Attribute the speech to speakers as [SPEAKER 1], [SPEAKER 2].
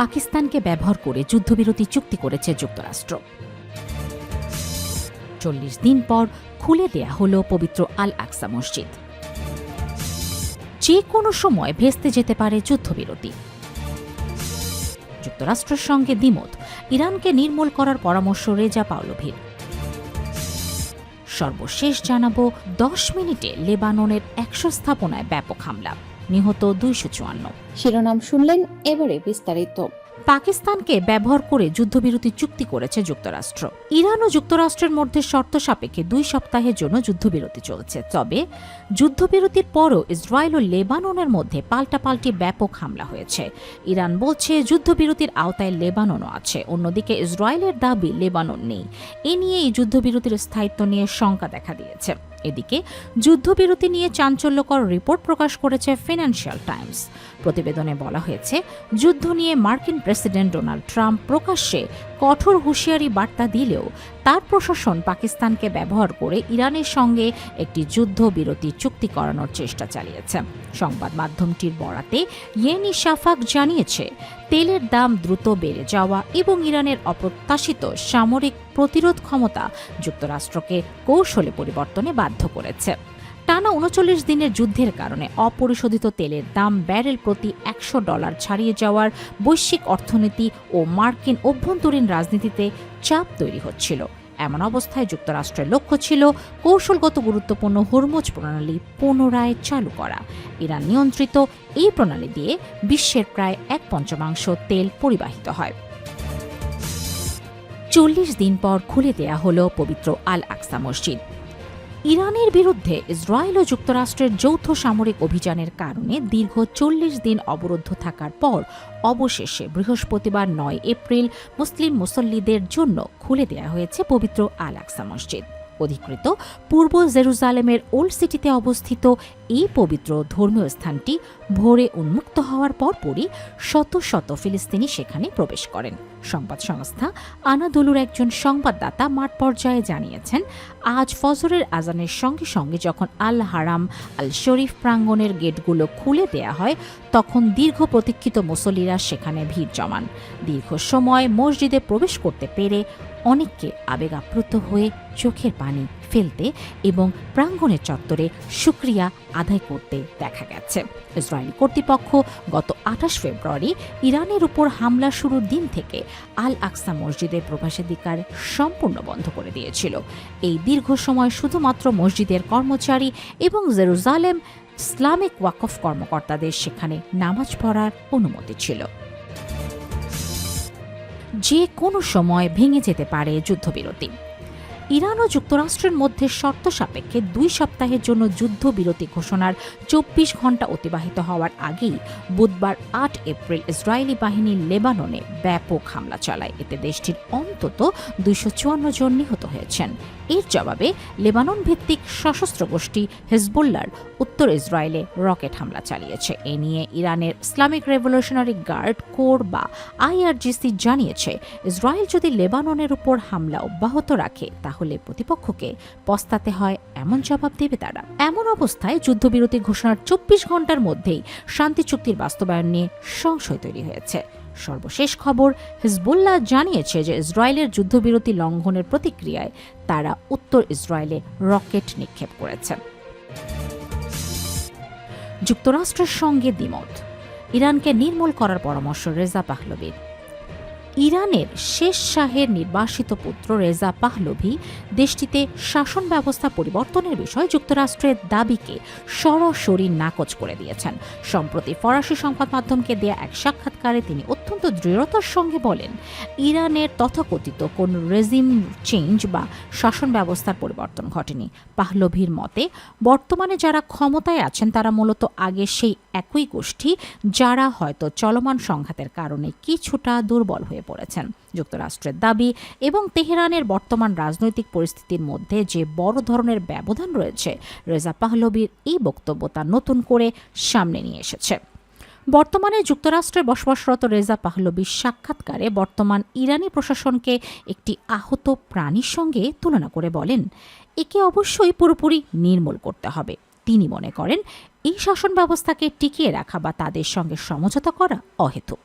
[SPEAKER 1] পাকিস্তানকে ব্যবহার করে যুদ্ধবিরতি চুক্তি করেছে যুক্তরাষ্ট্র। 40 দিন পর খুলে দেয়া হলো পবিত্র আল আকসা মসজিদ। যে কোনো সময় ভেস্তে যেতে পারে যুদ্ধবিরতি। যুক্তরাষ্ট্রের সঙ্গে দ্বিমত, ইরানকে নির্মূল করার পরামর্শ রেজা পাহলভির। সর্বশেষ জানাবো 10 মিনিটে লেবাননের 100 স্থাপনায় ব্যাপক হামলা, নিহত 254।
[SPEAKER 2] শিরোনাম শুনলেন, এবারে বিস্তারিত।
[SPEAKER 1] পাকিস্তানকে ব্যবহার করে যুদ্ধবিরতি চুক্তি করেছে যুক্তরাষ্ট্র। ইরান ও যুক্তরাষ্ট্রের মধ্যে শর্ত সাপেক্ষে 2 সপ্তাহের জন্য যুদ্ধবিরতি চলছে। তবে যুদ্ধবিরতির পরও ইসরায়েল ও লেবাননের মধ্যে পাল্টাপাল্টি ব্যাপক হামলা হয়েছে। ইরান বলছে যুদ্ধবিরতির আওতায় লেবাননও আছে, অন্যদিকে ইসরায়েলের দাবি লেবানন নেই। এ নিয়ে এই যুদ্ধবিরতির স্থায়িত্ব নিয়ে শঙ্কা দেখা দিয়েছে। এদিকে যুদ্ধবিরতি নিয়ে চাঞ্চল্যকর রিপোর্ট প্রকাশ করেছে ফিনান্সিয়াল টাইমস। প্রতিবেদনে বলা হয়েছে, যুদ্ধ নিয়ে মার্কিন প্রেসিডেন্ট ডোনাল্ড ট্রাম্প প্রকাশ্যে কঠোর হুঁশিয়ারি বার্তা দিলেও তার প্রশাসন পাকিস্তানকে ব্যবহার করে ইরানের সঙ্গে একটি যুদ্ধবিরতি চুক্তি করানোর চেষ্টা চালিয়েছে। সংবাদ মাধ্যমটির বরাতে ইয়েনি শাফাক জানিয়েছে, তেলের দাম দ্রুত বেড়ে যাওয়া এবং ইরানের অপ্রত্যাশিত সামরিক প্রতিরোধ ক্ষমতা যুক্তরাষ্ট্রকে কৌশলে পরিবর্তনে বাধ্য করেছে। টানা 39 দিনের যুদ্ধের কারণে অপরিশোধিত তেলের দাম ব্যারেল প্রতি $100 ছাড়িয়ে যাওয়ার বৈশ্বিক অর্থনীতি ও মার্কিন অভ্যন্তরীণ রাজনীতিতে চাপ তৈরি হচ্ছিল। এমন অবস্থায় যুক্তরাষ্ট্রের লক্ষ্য ছিল কৌশলগত গুরুত্বপূর্ণ হরমুজ প্রণালী পুনরায় চালু করা। ইরান নিয়ন্ত্রিত এই প্রণালী দিয়ে বিশ্বের প্রায় 1/5 তেল পরিবাহিত হয়। 40 দিন পর খুলে দেয়া হলো পবিত্র আল আকসা মসজিদ। ইরানের বিরুদ্ধে ইসরায়েল ও যুক্তরাষ্ট্রের যৌথ সামরিক অভিযানের কারণে দীর্ঘ 40 দিন অবরুদ্ধ থাকার পর অবশেষে বৃহস্পতিবার 9 এপ্রিল মুসলিম মুসল্লিদের জন্য খুলে দেয়া হয়েছে পবিত্র আল আকসা মসজিদ। অধিকৃত পূর্ব জেরুজালেমের ওল্ড সিটিতে অবস্থিত এই পবিত্র ধর্মীয় স্থানটি ভোরে উন্মুক্ত হওয়ার পরপরই শত শত ফিলিস্তিনি সেখানে প্রবেশ করেন। সংবাদ সংস্থা আনাদোলুর একজন সংবাদদাতা মাঠ পর্যায়ে জানিয়েছেন, আজ ফজরের আজানের সঙ্গে সঙ্গে যখন আল হারাম আল শরীফ প্রাঙ্গণের গেটগুলো খুলে দেয়া হয়, তখন দীর্ঘ প্রতীক্ষিত মুসল্লিরা সেখানে ভিড় জমান। দীর্ঘ সময় মসজিদে প্রবেশ করতে পেরে অনেককে আবেগ আপ্লুত হয়ে চোখের পানি ফেলতে এবং প্রাঙ্গণের চত্বরে শুকরিয়া আদায় করতে দেখা গেছে। ইসরায়েলি কর্তৃপক্ষ গত 28 ফেব্রুয়ারি ইরানের উপর হামলা শুরুর দিন থেকে আল আকসা মসজিদের প্রবেশাধিকার সম্পূর্ণ বন্ধ করে দিয়েছিল। এই দীর্ঘ সময় শুধুমাত্র মসজিদের কর্মচারী এবং জেরুজালেম ইসলামিক ওয়াকফ কর্মকর্তাদের সেখানে নামাজ পড়ার অনুমতি ছিল। যে কোনো সময় ভেঙে যেতে পারে যুদ্ধবিরতি। ইরান ও যুক্তরাষ্ট্রের মধ্যে শর্ত সাপেক্ষে 2 সপ্তাহের জন্য যুদ্ধবিরতি ঘোষণার 24 ঘণ্টা অতিবাহিত হওয়ার আগেই বুধবার 8 এপ্রিল ইসরায়েলি বাহিনী লেবাননে ব্যাপক হামলা চালায়। এতে দেশটির অন্তত 254 জন নিহত হয়েছেন। এর জবাবে লেবানন ভিত্তিক সশস্ত্র গোষ্ঠী হিজবুল্লাহর উত্তর ইসরায়েলে রকেট হামলা চালিয়েছে। এ নিয়ে ইরানের ইসলামিক রেভলিউশনারি গার্ড কোর বা IRGC জানিয়েছে, ইসরায়েল যদি লেবাননের উপর হামলা অব্যাহত রাখে তাহলে প্রতিপক্ষকে পস্তাতে হয় এমন জবাব দেবে তারা। এমন অবস্থায় যুদ্ধবিরতি ঘোষণার 24 ঘণ্টার মধ্যেই শান্তি চুক্তির বাস্তবায়ন নিয়ে সংশয় তৈরি হয়েছে। সর্বশেষ খবর, হিজবুল্লাহ জানিয়েছে যে ইসরায়েলের যুদ্ধবিরতি লঙ্ঘনের প্রতিক্রিয়ায় তারা উত্তর ইসরায়েলে রকেট নিক্ষেপ করেছে। যুক্তরাষ্ট্রের সঙ্গে দ্বিমত, ইরানকে নির্মূল করার পরামর্শ রেজা পাহলভির। ইরানের শেষ শাহের নির্বাসিত পুত্র রেজা পাহলভি দেশটিতে শাসন ব্যবস্থা পরিবর্তনের বিষয়ে যুক্তরাষ্ট্রের দাবিকে সরাসরি নাকচ করে দিয়েছেন। সম্প্রতি ফরাসি সংবাদ মাধ্যমকে দেয়া এক সাক্ষাৎকারে তিনি অত্যন্ত দৃঢ়তার সঙ্গে বলেন, ইরানের তথাকথিত কোন রেজিম চেঞ্জ বা শাসন ব্যবস্থার পরিবর্তন ঘটেনি। পাহলভির মতে, বর্তমানে যারা ক্ষমতায় আছেন তারা মূলত আগে সেই একই গোষ্ঠী যারা হয়তো চলমান সংঘাতের কারণে কিছুটা দুর্বল হয়ে পড়েছেন। যুক্তরাষ্ট্রের দাবি এবং তেহরানের বর্তমান রাজনৈতিক পরিস্থিতির মধ্যে যে বড় ধরনের ব্যবধান রয়েছে, রেজা পাহলভির এই বক্তব্য তা নতুন করে সামনে নিয়ে এসেছে। বর্তমানে যুক্তরাষ্ট্রে বসবাসরত রেজা পাহলভির সাক্ষাৎকারে বর্তমান ইরানি প্রশাসনকে একটি আহত প্রাণীর সঙ্গে তুলনা করে বলেন, একে অবশ্যই পুরোপুরি নির্মূল করতে হবে। তিনি মনে করেন এই শাসন ব্যবস্থাকে টিকিয়ে রাখা বা তাদের সঙ্গে সমঝোতা করা অহেতুক।